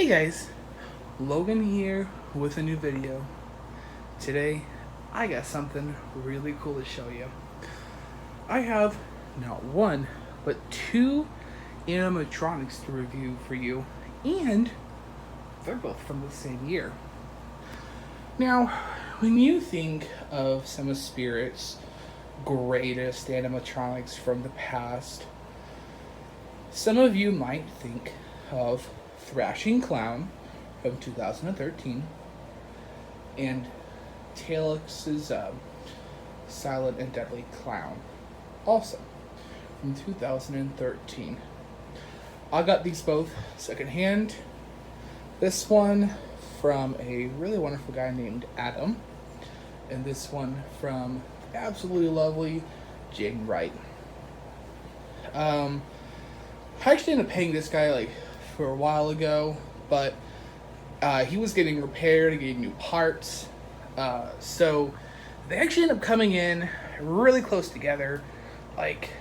Hey guys, Logan here with a new video. Today, I got something really cool to show you. I have not one, but two animatronics to review for you, and they're both from the same year. Now, when you think of some of Spirit's greatest animatronics from the past, some of you might think of Thrashing Clown from 2013 and Tailuxe's Silent and Deadly Clown, also from 2013. I got these both secondhand. This one from a really wonderful guy named Adam, and this one from absolutely lovely Jane Wright. I actually ended up paying this guy for a while ago, but he was getting repaired and getting new parts. So they actually ended up coming in really close together, like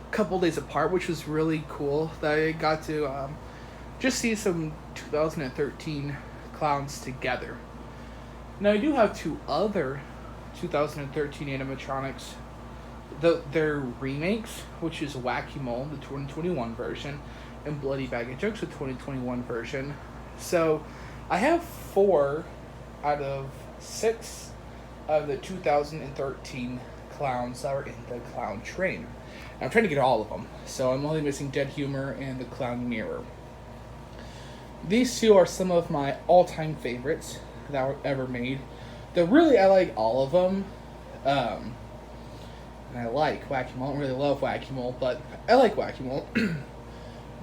a couple days apart, which was really cool. That I got to just see some 2013 clowns together. Now I do have two other 2013 animatronics. They're remakes, which is Wacky Mole, the 2021 version, and Bloody Bag of Jokes, the 2021 version. So I have 4 out of 6 of the 2013 clowns that are in the clown train. And I'm trying to get all of them, so I'm only missing Dead Humor and the Clown Mirror. These two are some of my all-time favorites that were ever made. I like all of them. And I like Wacky Mole. I don't really love Wacky Mole, but I like Wacky Mole.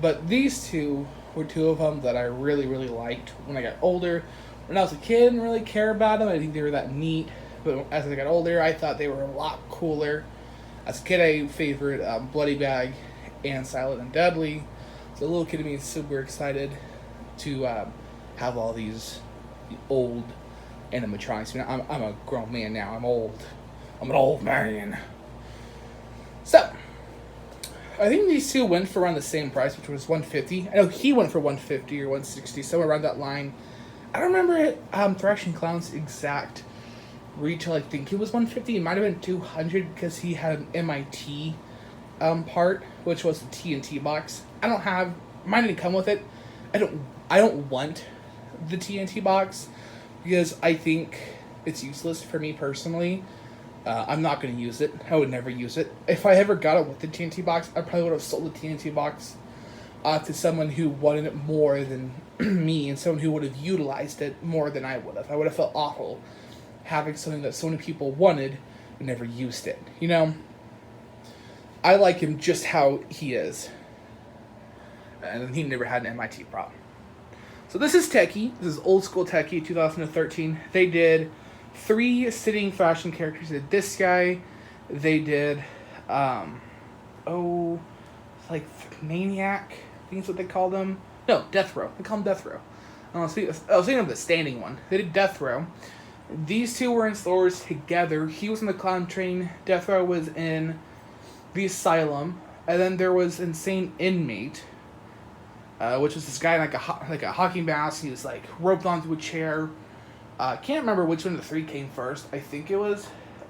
But these two were two of them that I really, really liked when I got older. When I was a kid, I didn't really care about them. I didn't think they were that neat. But as I got older, I thought they were a lot cooler. As a kid, I favored Bloody Bag and Silent and Deadly. So a little kid of me is super excited to have all these old animatronics. I mean, I'm a grown man now. I'm old. I'm an old man. So, I think these two went for around the same price, which was $150. I know he went for $150 or $160, somewhere around that line. I don't remember Thrashing Clown's exact retail. I think it was $150. It might have been $200 because he had an MIT part, which was the TNT box. Mine didn't come with it. I don't want the TNT box because I think it's useless for me personally. I'm not going to use it. I would never use it. If I ever got it with the TNT box, I probably would have sold the TNT box to someone who wanted it more than me, and someone who would have utilized it more than I would have. I would have felt awful having something that so many people wanted and never used it. You know, I like him just how he is. And he never had an MIT problem. So this is Tekky. This is old school Tekky, 2013. They did 3 sitting Thrashing characters. They did this guy. They did, Maniac. I think that's what they called him. No, Death Row. They call him Death Row. I was thinking of the standing one. They did Death Row. These two were in stores together. He was in the clown train. Death Row was in the asylum. And then there was Insane Inmate, which was this guy in like a hockey mask. He was roped onto a chair. Can't remember which one of the 3 came first. I think it was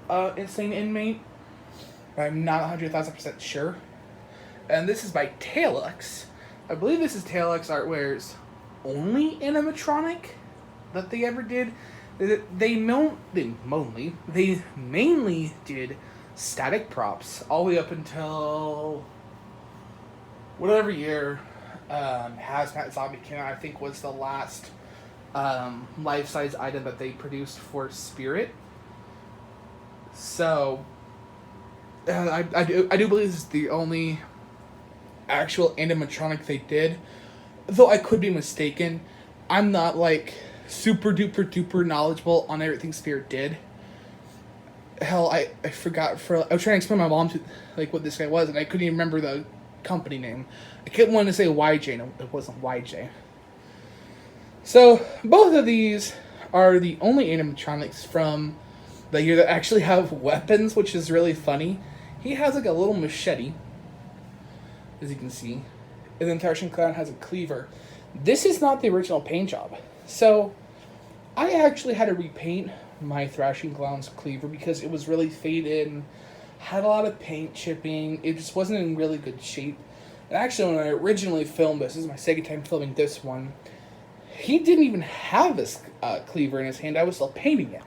Insane Inmate. I'm not 100,000% sure. And this is by Tailuxe. I believe this is Tailuxe Artware's only animatronic that they ever did. They mainly did static props all the way up until whatever year Hazmat Zombie came out. I think was the last life-size item that they produced for Spirit. So I do believe this is the only actual animatronic they did, though I could be mistaken. I'm not super duper knowledgeable on everything Spirit did. Hell, I forgot. I was trying to explain to my mom what this guy was, and I couldn't even remember the company name. I kept wanting to say YJ, and it wasn't YJ. So, both of these are the only animatronics from the year that actually have weapons, which is really funny. He has a little machete, as you can see. And then Thrashing Clown has a cleaver. This is not the original paint job. So I actually had to repaint my Thrashing Clown's cleaver because it was really faded and had a lot of paint chipping. It just wasn't in really good shape. And actually, when I originally filmed this is my second time filming this one, he didn't even have this cleaver in his hand. I was still painting it.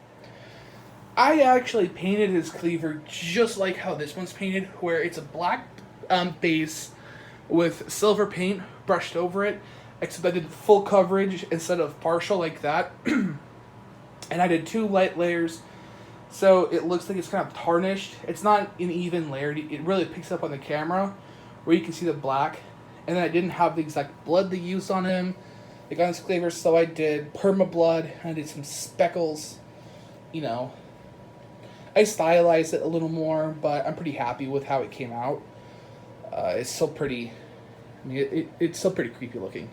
I actually painted his cleaver just like how this one's painted, where it's a black base with silver paint brushed over it, except I did full coverage instead of partial like that. And I did 2 light layers, so it looks like it's kind of tarnished. It's not an even layer. It really picks up on the camera, where you can see the black. And then I didn't have the exact blood they used on him, like on his cleaver, so I did perma blood, and I did some speckles, you know. I stylized it a little more, but I'm pretty happy with how it came out. It's still pretty, I mean, it's still pretty creepy looking.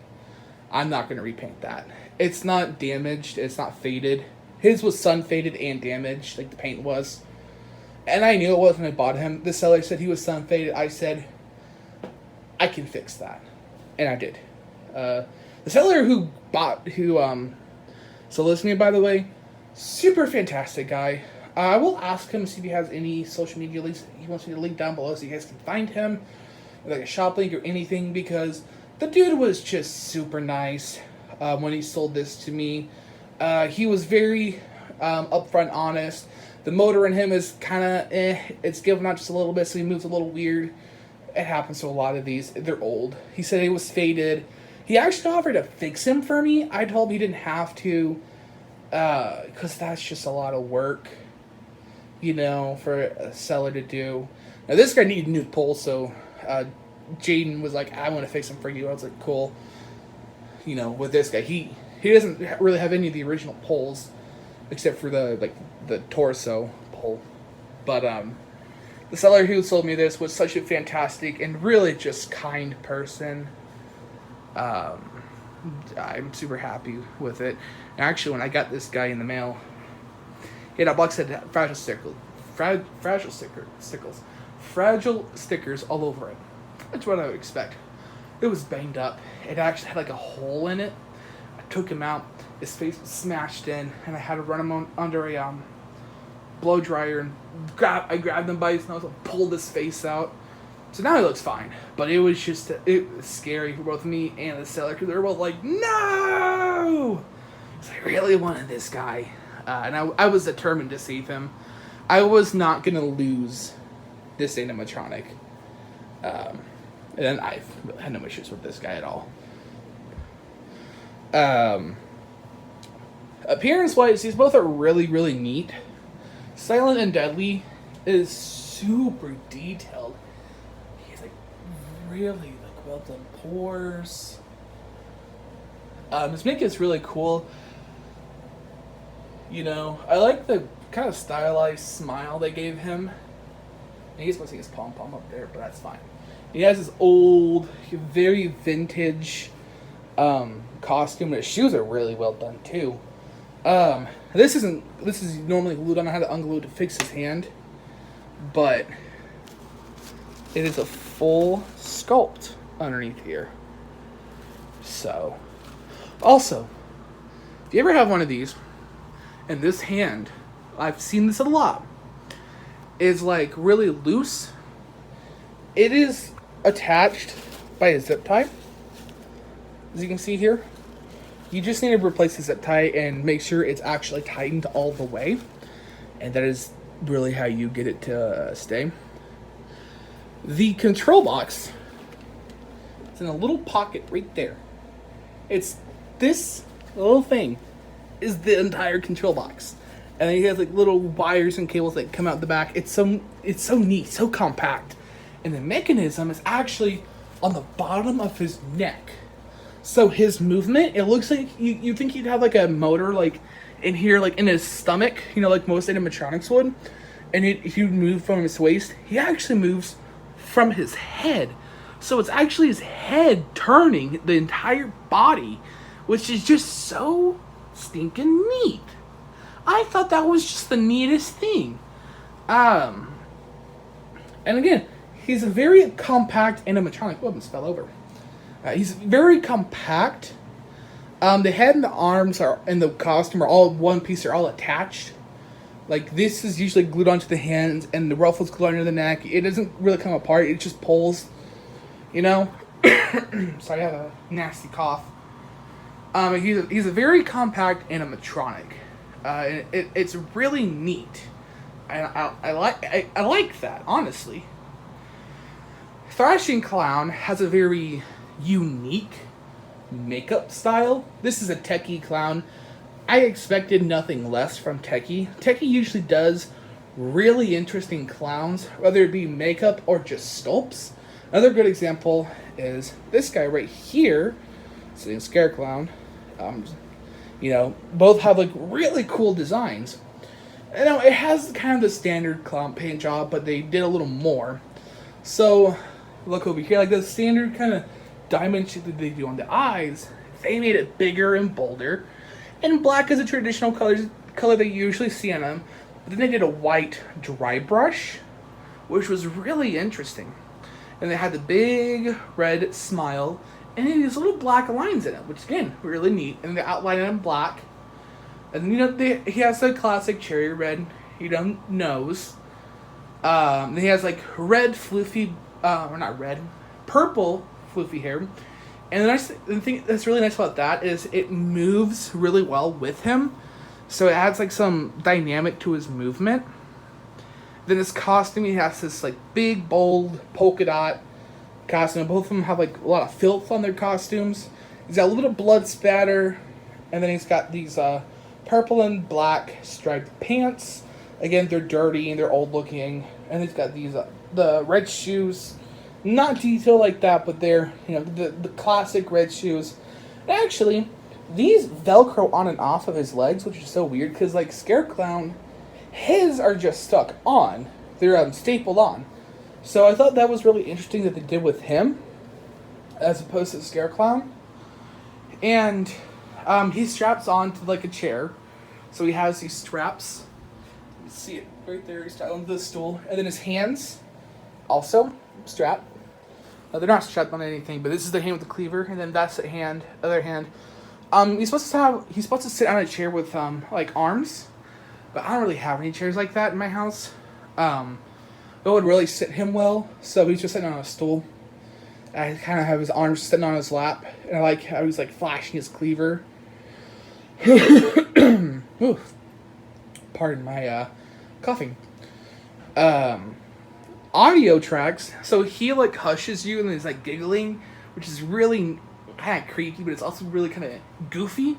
I'm not going to repaint that. It's not damaged, it's not faded. His was sun faded and damaged, like the paint was. And I knew it was when I bought him. The seller said he was sun faded. I said, I can fix that. And I did. The seller who sold me, by the way, super fantastic guy. I will ask him to see if he has any social media links he wants me to link down below so you guys can find him, like a shop link or anything, because the dude was just super nice when he sold this to me. He was very upfront, honest. The motor in him is kind of it's giving out just a little bit, so he moves a little weird. It happens to a lot of these. They're old. He said it was faded. He actually offered to fix him for me. I told him he didn't have to, because that's just a lot of work, you know, for a seller to do. Now, this guy needed new poles, so Jaden was like, I want to fix him for you. I was like, cool. You know, with this guy, he doesn't really have any of the original poles, except for the torso pole. But the seller who sold me this was such a fantastic and really just kind person. I'm super happy with it. And actually, when I got this guy in the mail, he had a box that had fragile stickers all over it. That's what I would expect. It was banged up. It actually had like a hole in it. I took him out. His face was smashed in, and I had to run him under a blow dryer and I grabbed him by his nose and pulled his face out. So now he looks fine. But it was scary for both me and the seller, because they were both like, no! So I really wanted this guy. And I was determined to save him. I was not going to lose this animatronic. And then I've really had no issues with this guy at all. Appearance-wise, these both are really, really neat. Silent and Deadly is super detailed. He's like really well done pores. His makeup is really cool. You know, I like the kind of stylized smile they gave him. And he's supposed to see his pom-pom up there, but that's fine. He has this old, very vintage costume. His shoes are really well done too. This is normally glued on. I had to unglue to fix his hand, but it is a full sculpt underneath here. So, also, if you ever have one of these, and this hand, I've seen this a lot, is like really loose. It is attached by a zip tie, as you can see here. You just need to replace the zip tie and make sure it's actually tightened all the way. And that is really how you get it to stay. The control box is in a little pocket right there. It's this little thing is the entire control box. And then he has like little wires and cables that come out the back. It's so neat, so compact. And the mechanism is actually on the bottom of his neck. So his movement, it looks like you think he'd have like a motor like in here, like in his stomach, you know, like most animatronics would. And he would move from his waist. He actually moves from his head. So it's actually his head turning the entire body, which is just so stinking neat. I thought that was just the neatest thing. And again, he's a very compact animatronic. Oh, I almost fell over. He's very compact The head and the arms are in the costume are all one piece. They're all attached. Like, this is usually glued onto the hands, and the ruffles glued onto the neck. It doesn't really come apart. It just pulls, you know? So I have a nasty cough. He's a very compact animatronic. It's really neat. I like that, honestly. Thrashing Clown has a very unique makeup style. This is a Tekky clown. I expected nothing less from Tekky. Tekky usually does really interesting clowns, whether it be makeup or just sculpts. Another good example is this guy right here, sitting Scare Clown. You know, both have like really cool designs. You know, it has kind of the standard clown paint job, but they did a little more. So, look over here, like the standard kind of diamond shape that they do on the eyes, they made it bigger and bolder. And black is a traditional color they usually see on them. But then they did a white dry brush, which was really interesting. And they had the big red smile, and these little black lines in it, which again, really neat. And they outline it in black. And you know, he has the classic cherry red, nose. He has like red floofy, or not red, purple floofy hair. And the thing that's really nice about that is it moves really well with him. So it adds like some dynamic to his movement. Then his costume, he has this like big, bold polka dot costume. Both of them have like a lot of filth on their costumes. He's got a little blood spatter. And then he's got these purple and black striped pants. Again, they're dirty and they're old looking. And he's got these the red shoes. Not detailed like that, but they're, the classic red shoes. And actually, these Velcro on and off of his legs, which is so weird, because like Scare Clown, his are just stuck on. They're stapled on. So I thought that was really interesting that they did with him, as opposed to Scare Clown. And he straps onto like a chair. So he has these straps. You see it right there. He's strapped onto the stool. And then his hands, also strapped. They're not strapped on anything, but this is the hand with the cleaver, and then that's the hand, other hand. He's supposed to sit on a chair with like arms, but I don't really have any chairs like that in my house. It would really sit him well, so he's just sitting on a stool. I kind of have his arms sitting on his lap, and I like how he's like flashing his cleaver. Ooh. Pardon my coughing. Audio tracks, so he like hushes you and he's like giggling, which is really kind of creepy, but it's also really kind of goofy.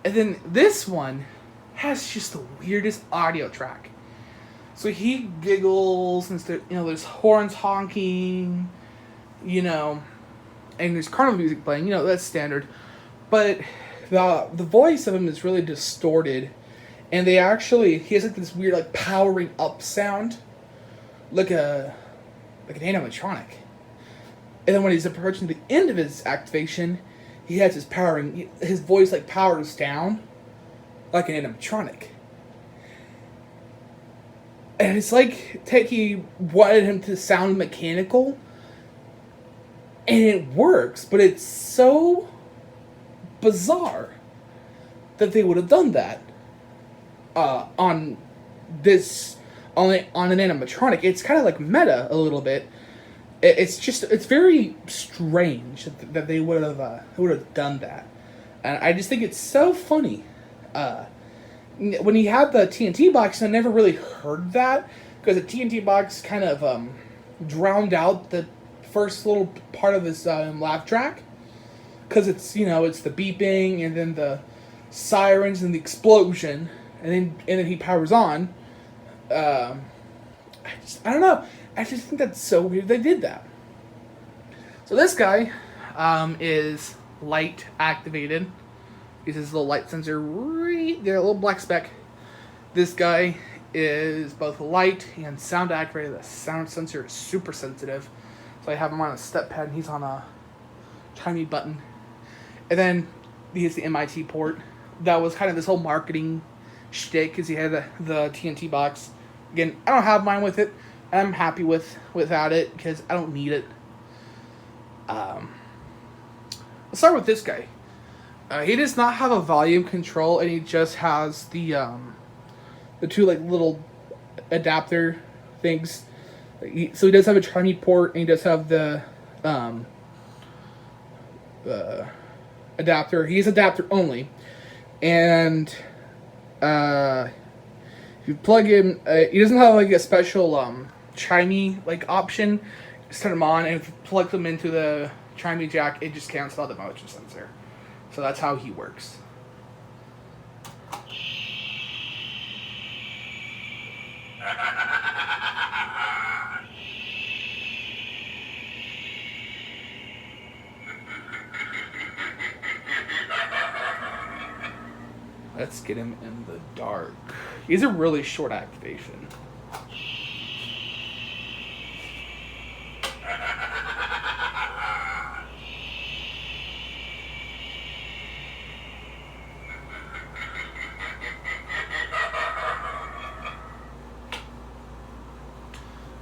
And then this one has just the weirdest audio track. So he giggles and there's horns honking, and there's carnival music playing, that's standard. But the voice of him is really distorted, and he has like this weird like powering up sound. Like an animatronic. And then when he's approaching the end of his activation, he has his voice like powers down like an animatronic. And it's like Tekky wanted him to sound mechanical, and it works, but it's so bizarre that they would have done that on an animatronic. It's kind of like meta a little bit. It's very strange that they would have done that, and I just think it's so funny. When he had the TNT box, I never really heard that because the TNT box kind of drowned out the first little part of his laugh track, because it's the beeping and then the sirens and the explosion, and then he powers on. I don't know. I just think that's so weird they did that. So this guy is light activated. He has his little light sensor right there, a little black speck. This guy is both light and sound activated. The sound sensor is super sensitive. So I have him on a step pad and he's on a tiny button. And then he has the MIT port. That was kind of this whole marketing shtick because he had the TNT box. Again, I don't have mine with it. I'm happy without it because I don't need it. Let's start with this guy. He does not have a volume control, and he just has the two like little adapter things. So he does have a Chinese port, and he does have the adapter. He's adapter only, and if you plug in, he doesn't have like a special Chinese like option. Just turn them on, and if you plug them into the Chinese jack, it just cancels out the motion sensor. So that's how he works. Let's get him in the dark. He's a really short activation.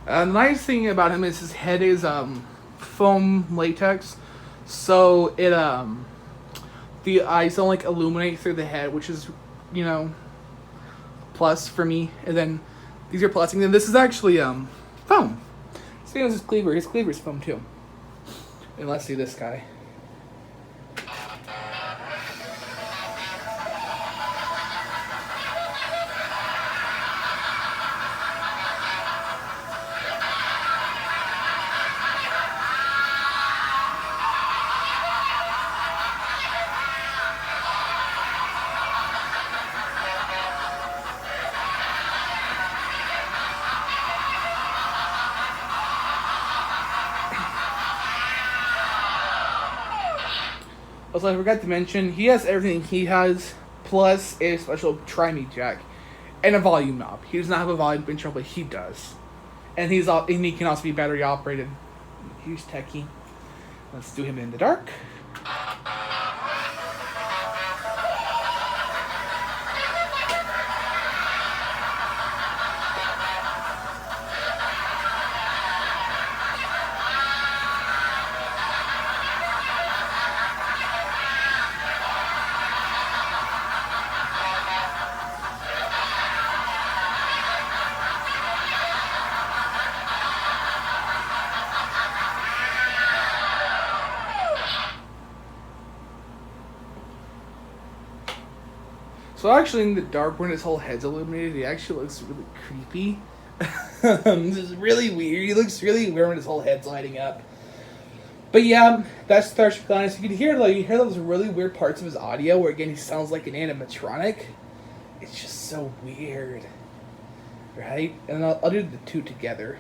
The nice thing about him is his head is foam latex, so it the eyes don't like illuminate through the head, which is, you know, plus for me. And then these are plastic. And then this is actually foam. Same as his cleaver. His cleaver is foam too. And let's see this guy. Also, I forgot to mention, he has everything. He has plus a special tri-me jack and a volume knob. He does not have a volume control, but he does. And he can also be battery operated. Here's Tekky. Let's do him in the dark. So actually, in the dark, when his whole head's illuminated, he actually looks really creepy. This is really weird. He looks really weird when his whole head's lighting up. But yeah, that's Thrashing. You can hear those really weird parts of his audio, where again he sounds like an animatronic. It's just so weird, right? And I'll do the two together.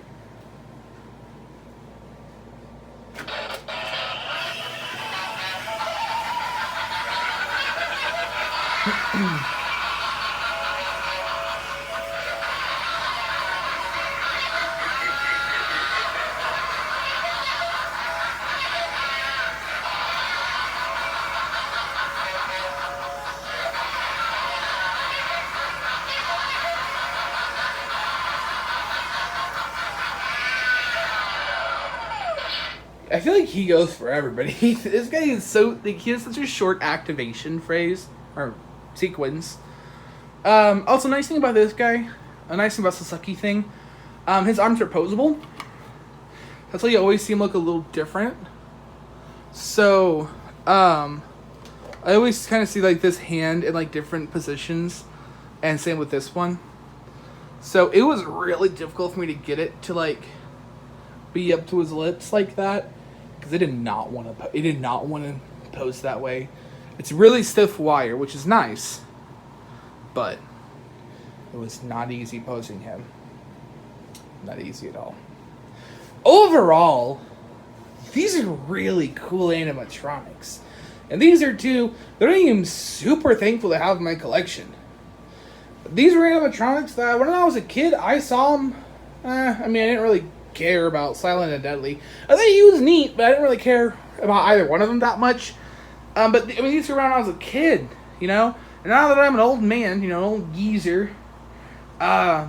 I feel like he goes forever, but this guy is so like he has such a short activation phrase or sequence. Also, nice thing about this guy, a nice thing about Sasaki thing, his arms are posable. That's why you always see him look a little different. So, I always kind of see like this hand in like different positions, and same with this one. So it was really difficult for me to get it to like be up to his lips like that, because it did not want to pose that way. It's really stiff wire, which is nice, but it was not easy posing him. Not easy at all. Overall, these are really cool animatronics, and these are two that I am super thankful to have in my collection. These were animatronics that when I was a kid, I saw them. I didn't really care about Silent and Deadly. I think he was neat, but I didn't really care about either one of them that much. But these were around when I was a kid, you know. And now that I'm an old man, you know, an old geezer, I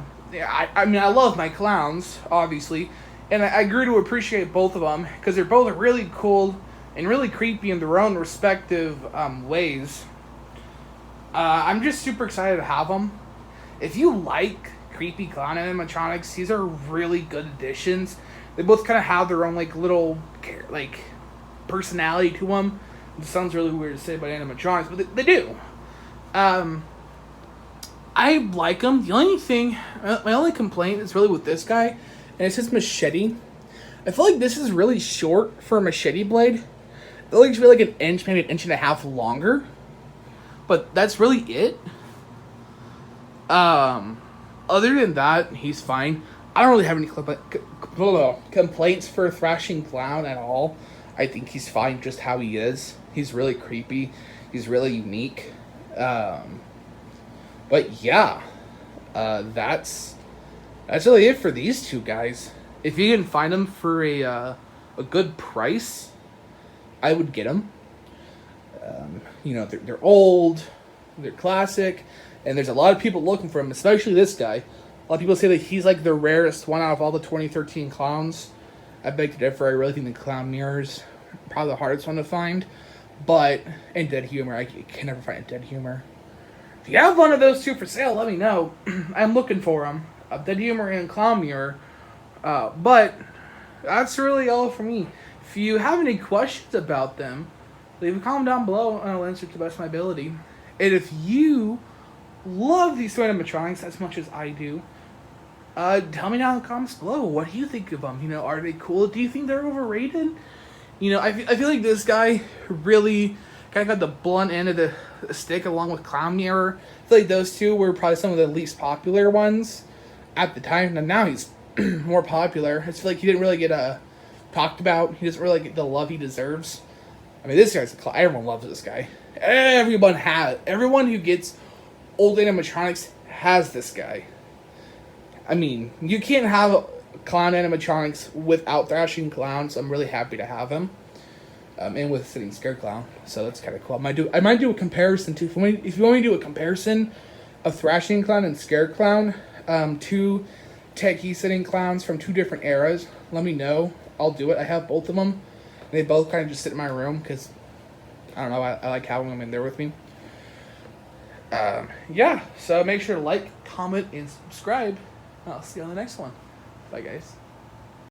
love my clowns, obviously, and I grew to appreciate both of them because they're both really cool and really creepy in their own respective ways. I'm just super excited to have them. If you like creepy clown animatronics, these are really good additions. They both kind of have their own like little like personality to them. It sounds really weird to say about animatronics, but they do. I like them. The only thing, my only complaint is really with this guy, and it's his machete. I feel like this is really short for a machete blade. It looks really like an inch, maybe an inch and a half longer. But that's really it. Other than that, he's fine. I don't really have any complaints for Thrashing Clown at all. I think he's fine just how he is. He's really creepy. He's really unique. But yeah, that's really it for these two guys. If you can find them for a good price, I would get them. They're old, they're classic, and there's a lot of people looking for them, especially this guy. A lot of people say that he's like the rarest one out of all the 2013 clowns. I beg to differ. I really think the clown mirror's probably the hardest one to find. But, and Dead Humor, I can never find a Dead Humor. If you have one of those two for sale, let me know. I'm looking for them. Dead Humor and Clown Mirror. But, that's really all for me. If you have any questions about them, leave a comment down below and I'll answer to the best of my ability. And if you love these animatronics as much as I do, tell me down in the comments below. What do you think of them? Are they cool? Do you think they're overrated? I feel like this guy really kind of got the blunt end of the stick along with Clown Mirror. I feel like those two were probably some of the least popular ones at the time. And now he's more popular. I feel like he didn't really get talked about. He doesn't really get the love he deserves. I mean, this guy's everyone loves this guy. Everyone who gets old animatronics has this guy. I mean, you can't have clown animatronics without Thrashing Clown, so I'm really happy to have him. And with Sitting Scared Clown, so that's kind of cool. I might do a comparison too. If you want me to do a comparison of Thrashing Clown and Scared Clown, two Tekky Sitting Clowns from two different eras, let me know. I'll do it. I have both of them. They both kind of just sit in my room because, I don't know, I like having them in there with me. Yeah, so make sure to like, comment, and subscribe. I'll see you on the next one. Bye, guys.